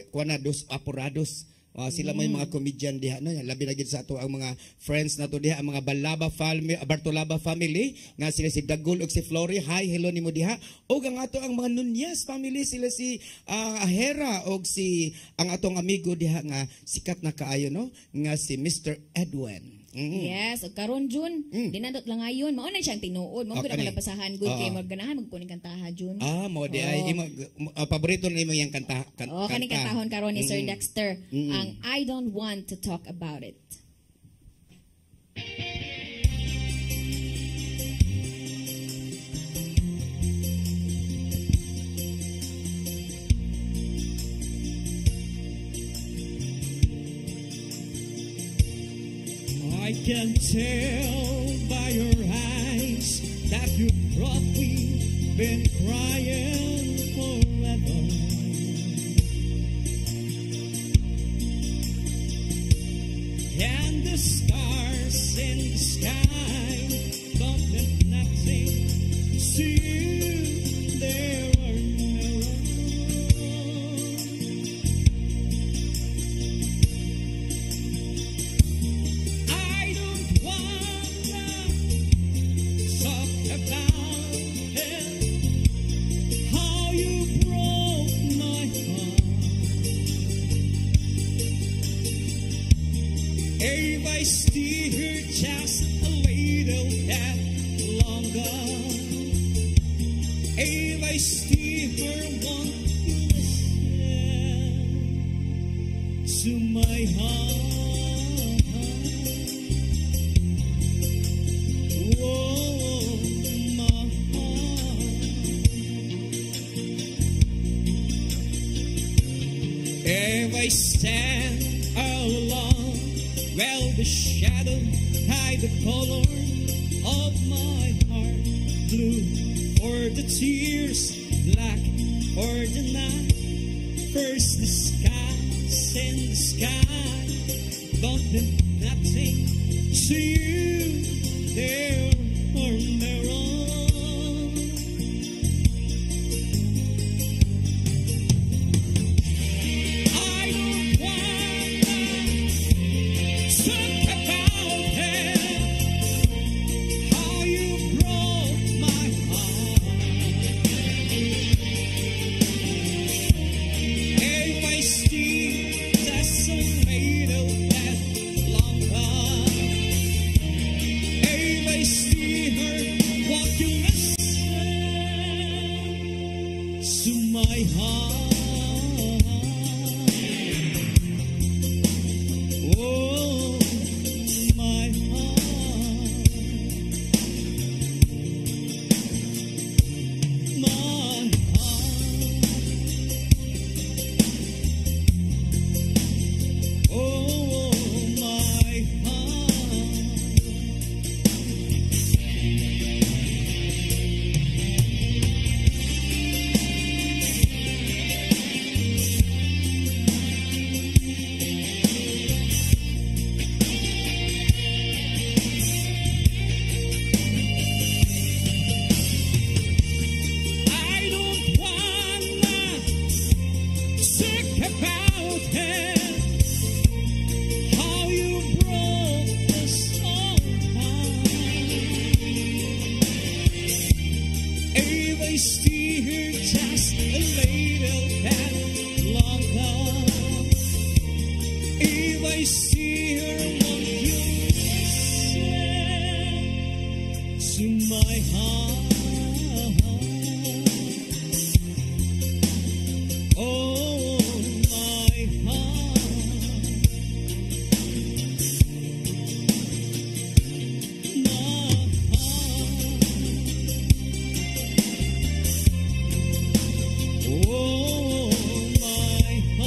kuana dos Apurados. Sila may mga comedian diha no labi na gid sa ato ang mga friends nato diha ang mga Balaba family, Bartolaba family nga sila si Dagol ug si Flory. Hi, hello nimo diha. Og ang ato ang mga Nunez family sila si Ahera og si ang atong amigo diha nga sikat na kaayo no nga si Mr. Edwin. Yes, ug karon June, dinadot lang ayon. Mao na siyang tinuod. Mao Okay. gud malapasahan good kay maganahan magkuning kantaha June. Mo di ay paborito na imo yang kanta. Oh, kaning kantahon karon ni Sir Dexter ang I Don't Want to Talk About It. I can tell by your eyes that you've probably been crying forever. And the stars in the sky don't mean nothing to you. There are I don't wanna talk about it, how you broke my heart. If I stay here just a little that longer, if I stay here won't listen to my heart. Oh, my heart. I stand all alone, well the shadow hide the color of my heart. Blue for the tears, black for the night. First the skies and the sky, don't let nothing to you there or there on. I don't wanna talk about it, how you broke my heart. If I still just a little that long gone, if I see her walking to my heart. Oh, my heart, my heart. Oh, my I don't wanna talk about it, how you broke this heart. If I see her just a little bit longer, if I see her walking to my heart. Oh, my heart, my heart. Oh, my heart.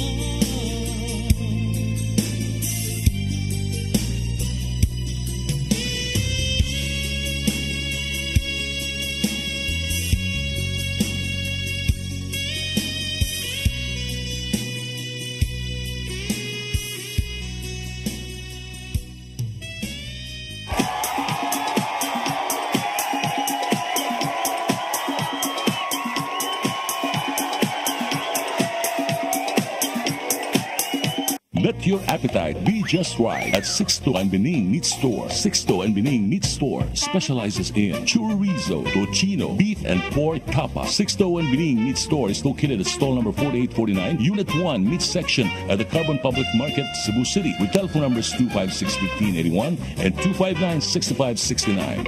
Let your appetite be just right at Sixto and Bening Meat Store. Sixto and Bening Meat Store specializes in chorizo, tocino, beef, and pork tapa. Sixto and Bening Meat Store is located at stall number 4849, Unit 1, Meat Section at the Carbon Public Market, Cebu City. With telephone numbers 256-1581 and 259-6569.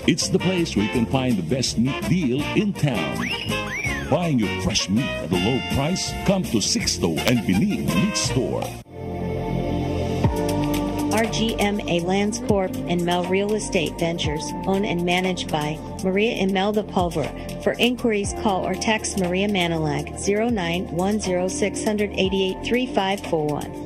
It's the place where you can find the best meat deal in town. Buying your fresh meat at a low price? Come to Sixto and Bening Meat Store. RGMA Lands Corp. and Mel Real Estate Ventures, owned and managed by Maria Imelda Pulvera. For inquiries, call or text Maria Manilag 0910-688-3541.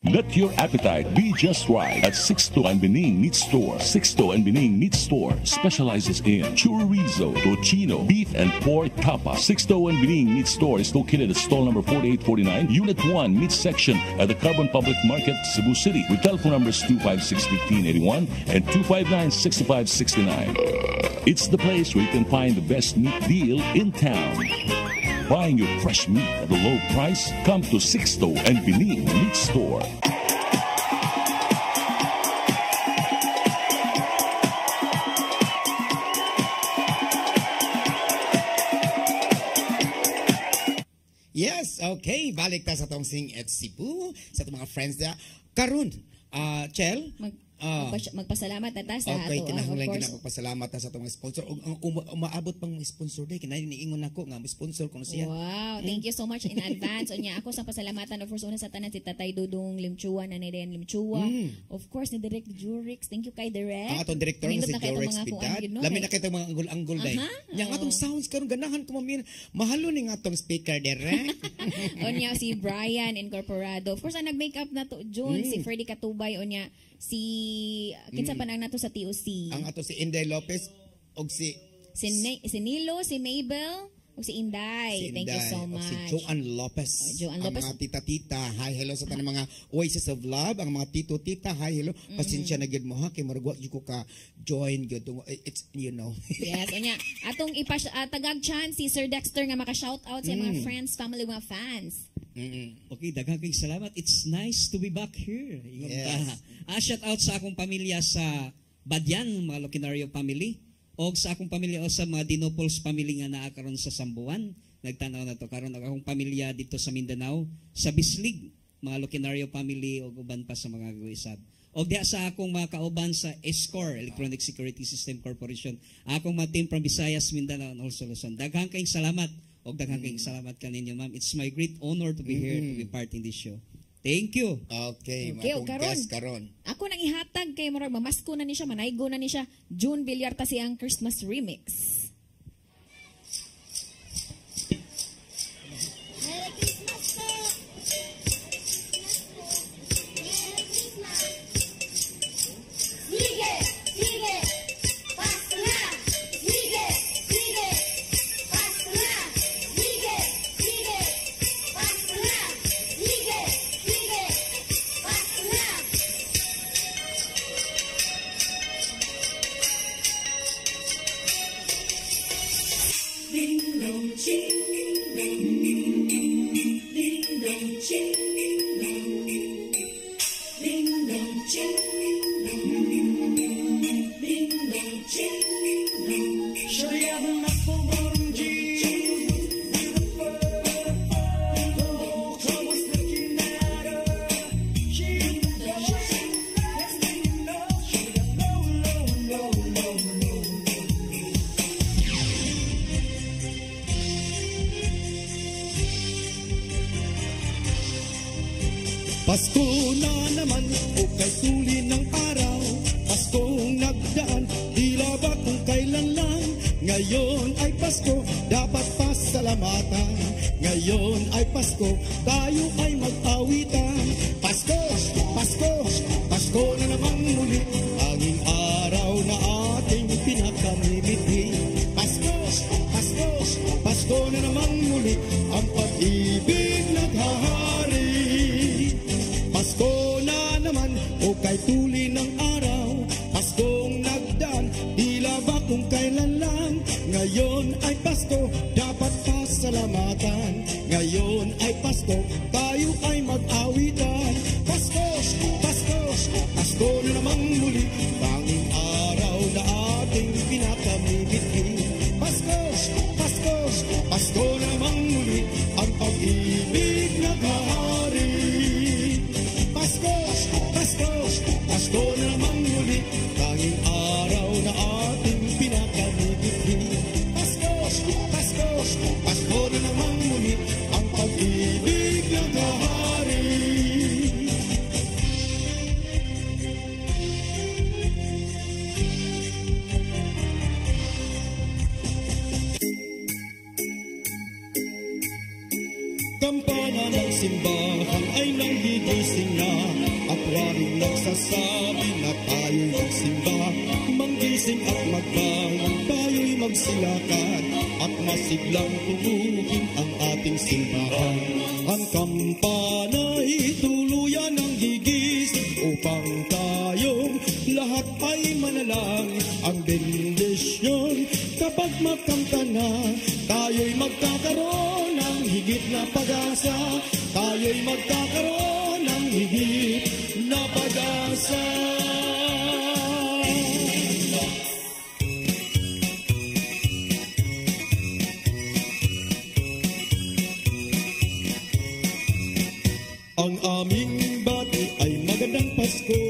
Let your appetite be just right at Sixto and Bening Meat Store. Sixto and Bening Meat Store specializes in chorizo, tocino, beef, and pork tapa. Sixto and Bening Meat Store is located at stall number 4849, Unit 1, Meat Section at the Carbon Public Market, Cebu City. With telephone numbers 256-1581 and 259-6569. It's the place where you can find the best meat deal in town. Buying your fresh meat at a low price? Come to Sixto and Bening Meat Store. Yes, okay. Balik ta sa tong Sing at Cebu, sa itong mga friends na. Karon, Chel, magpasalamat na ta sa Okay, ato. kinahanglan ginapagpasalamat ta sa atong mga sponsor. Ug ang umaabot pang mga sponsor day kinahanglan niingon nako nga sponsor kuno siya. Wow, thank you so much in advance. Unya ako sa pasalamatan of course una sa tanan si Tatay Dudong Limchua, Nanay Dayan Limchua. Of course ni Direct Jurix. Thank you kay Direct. Ang atong director na si Jorex Pidad. Lamin na kay mga anggol-anggol day. Yang atong sounds karon ganahan ko mamin. Mahalo ni nga atong speaker Direct. Unya si Brian Incorporado. Of course ang nag-makeup na to June si Freddy Katubay unya si kinsa pa nang nato sa TOC. Ang ato si Inday Lopez og si Nilo, si Mabel, o si Inday. Thank you so much. Si Joanne Lopez. Joanne Ang Lopez. mga tita-tita, hi hello sa tanang mga Oasis of Love, ang mga tito-tita, hi hello. Pasensya na gyud mo ha kay maragwa gyud ko ka join gyud. It's you know. Yes, unya atong tagag chance si Sir Dexter nga maka-shout out sa mga friends, family, mga fans. Okay, daghang salamat. It's nice to be back here. Yes. Shout out sa akong pamilya sa Badyan, mga Locinario family, o sa akong pamilya o sa mga Dinopols family nga naa karon sa Sambuan. Nagtanaw na to karon akong pamilya dito sa Mindanao, sa Bislig, mga Locinario family o uban pa sa mga guisab. O diya sa akong mga kauban sa ESCOR, Electronic Security System Corporation, akong mga team from Visayas, Mindanao, and also Luzon. Daghang kayong salamat. Og daghang kayong salamat kaninyo, ma'am. It's my great honor to be here, to be part in this show. Thank you. Okay, Okay, matong guest karon. Ako nang ihatag kay murag mamasko na ni siya, manaygo na ni siya. June Villarta siyang Christmas remix. Merry Christmas po! Sige! Sige! Pasko na! Sige! Sige! Pasko na! Sige! Sige! Pasko na! Sige! Sige! Pasko na! Ding dong ching ding ding dong ching ding ding dong ching ding dong ching ding Şuraya bak borunci Pasko na naman o kay suli ng araw. Paskong nagdaan, tila ba kung kailan lang. Ngayon ay Pasko, dapat pasalamatan. Ngayon ay Pasko, tayo ay mag-awitan. Pasko, Pasko, Pasko na naman muli. Tanging araw na ating pinakamimiti. Pasko, Pasko, Pasko na naman muli. Ang pag-ibig naghahari. Pasko na naman o kay tuli ng araw. Paskong nagdaan, tila ba kung kailan lang. Ngayon ay Pasko, dapat pasalamatan. Ngayon ay Pasko, tayo ay mag-awitan. Pasko, Pasko, Pasko na naman muli. Tanging araw na ating pinakamimiti. Pasko, Pasko, Pasko na naman muli. Ang pag-ibig naghahari. Pasko, Pasko, Pasko na naman muli. Tanging araw na ating pinakamimiti. Pasko, Pasko, Pasko na naman muli. Ang pag-ibig naghahari. Kampana ng simbahan ay nanggigising na. At waring nagsasabi na tayo'y magsimba. Manggising at magbangon, tayo'y magsilakan. At masiglang tuguhin ang ating simbahan. Ang kampana'y tuluyan ng gigising upang tayong lahat ay manalangin. Ang bendisyon kapag magkanta na, tayo'y magkakaroon ng higit na pag-asa. Tayo'y magkakaroon ng higit na pag-asa. Ang aming bati ay magandang Pasko.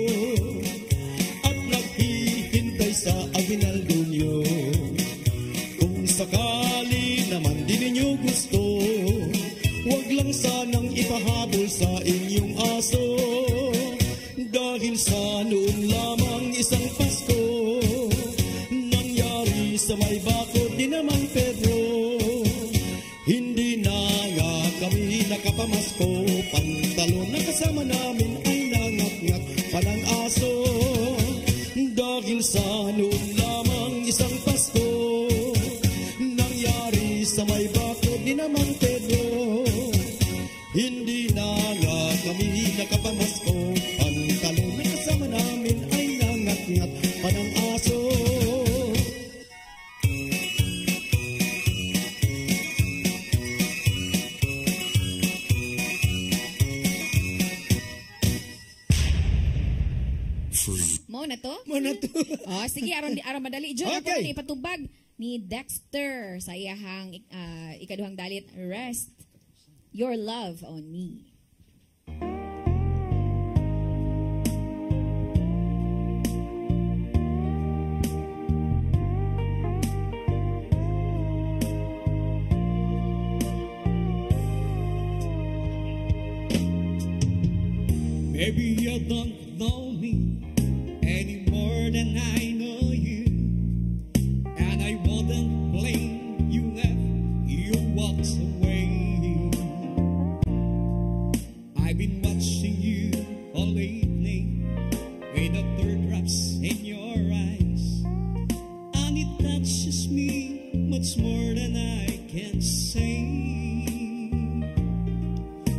may bakod ni namang Pedro. Hindi na nga kami nakapamasko. Ang talong na kasama namin ay nangat-ngat pa ng aso. Mo na to? Muna to. Oh, sige, aron madali John. Ako Okay. ni patubag ni Dexter sa iyahang ikaduhang dalit, Rest Your Love on Me. Maybe you don't know me any more than I know you, and I wouldn't blame you if you walked away. I've been watching you all evening with the teardrops in your eyes, and it touches me much more than I can say.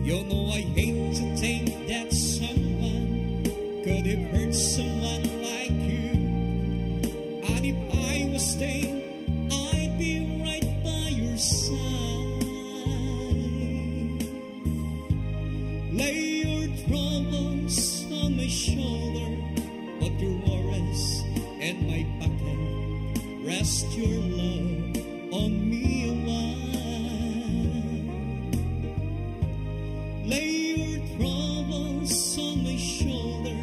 You know I hate to think that someone could have hurt someone like you. And if I was staying, I'd be right by your side. Lay your troubles on my shoulder, put your worries in my pocket. Rest your love on me a while. Lay your troubles on my shoulder,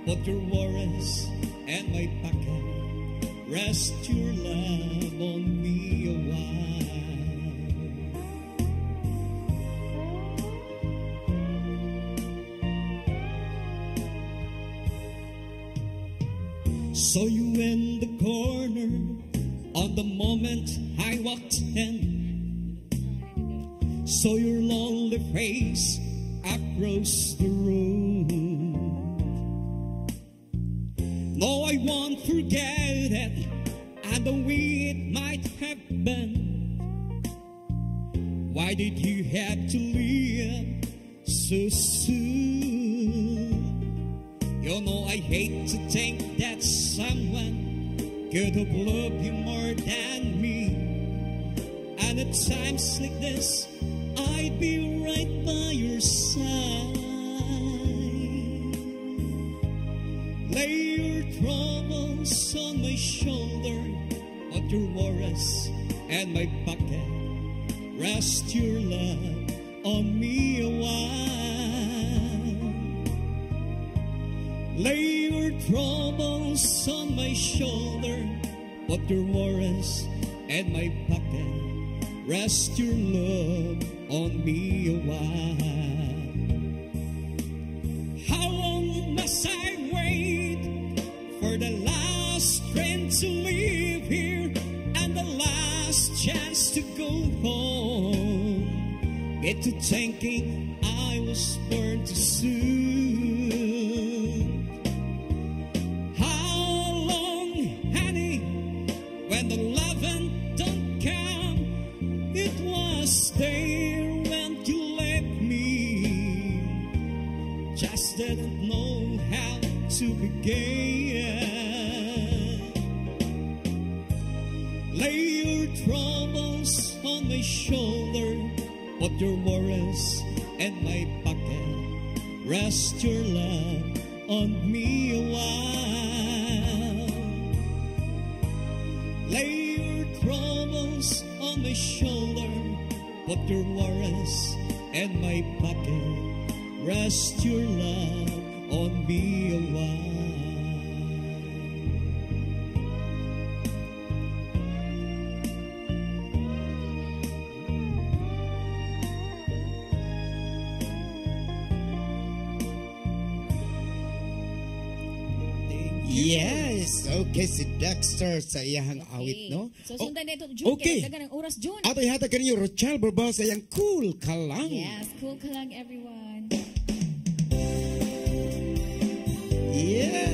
put your worries in my pocket. Rest your love on me a while. Saw you in the corner on the moment I walked in. Saw your lonely face across the room. No, I won't forget it, and the way it might have been. Why did you have to leave so soon? You know I hate to think that someone could have loved you more than me. And at times like this, I'd be right by your side. Lay your troubles on my shoulder, put your worries in my pocket. Rest your love on me a while. Lay your troubles on my shoulder, put your worries in my pocket. Rest your love on me a while. How long must I wait for the last train to leave here and the last chance to go home? Get to thinking I was born too soon. How long, honey, when the loving don't come? It was there when you left me. Just didn't know how to begin. Lay your troubles on my shoulder, put your worries in my pocket. Rest your love on me a while. Lay your troubles on my shoulder, put your worries in my pocket. Rest your love on me a while. Yes. Okay, si Dexter sa iyahang awit, no? So, sundan na ito, June. Okay. Kaya dagan ang oras, June. Ato ihatag kaninyo, Rochelle Borbao sa iyang Cool Ka Lang. Yes, cool ka lang, everyone. Yeah.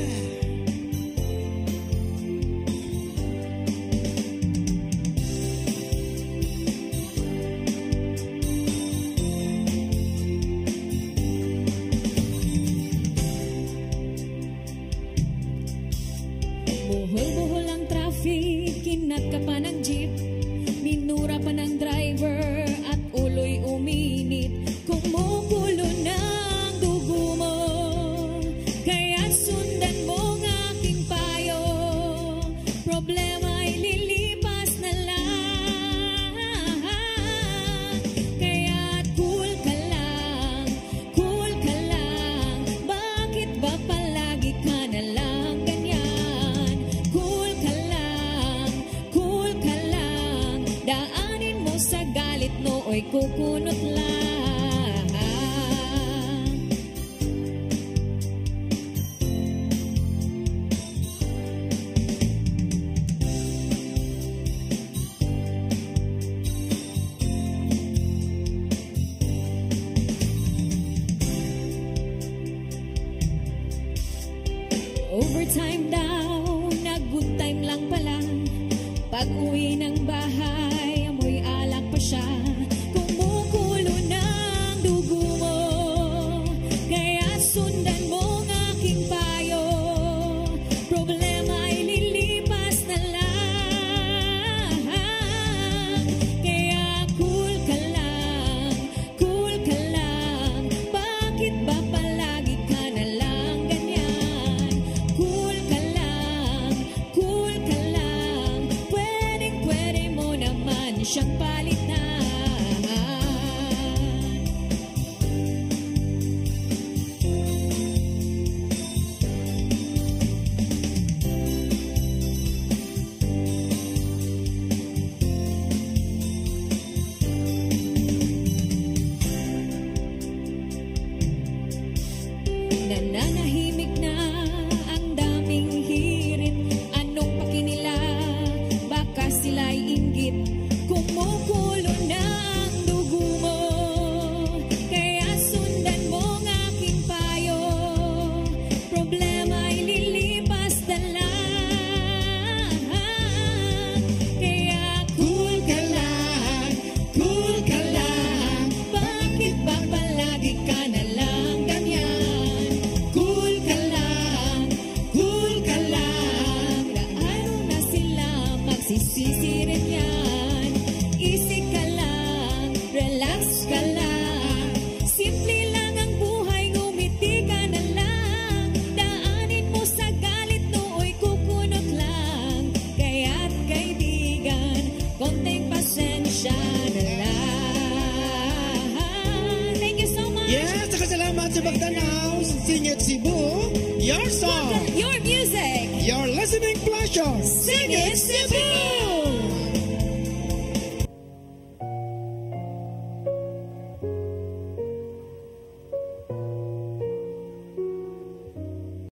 galit nooy kukunot lang. Overtime daw, nag-good time lang pala. Pag-uwi ng bahay, amoy alak pa siya. Kumukulo ng dugo mo, kaya sundan mo ang aking payo. Problema ay lilipas na lang. Kaya cool ka lang, cool ka lang. Bakit ba palagi ka na lang ganyan? Cool ka lang, cool ka lang. Pwede mo naman siyang palitan. Nananahimik na ang daming hirit. Anong paki nila? Baka sila'y inggit. Kumukulo na ang dugo mo, kaya sundan mo ang aking payo. Problema ay lilipas na lang. Kaya cool ka lang, cool ka lang. Bakit ba palagi ka na lang ganyan? Cool ka lang, cool ka lang. Gaano na sila magsisisi rin yan. Easy ka lang, relax ka lang. Simple lang ang buhay, ngumiti ka na lang. Daanin mo sa galit, nooy kukunot lang. Kaya't kaibigan, konting pasensya na lang. Thank you so much. Yes, saka salamat sa pagtanaw. Sing it Cebu, your song, Your music. your listening pleasure. Sing it, Cebu!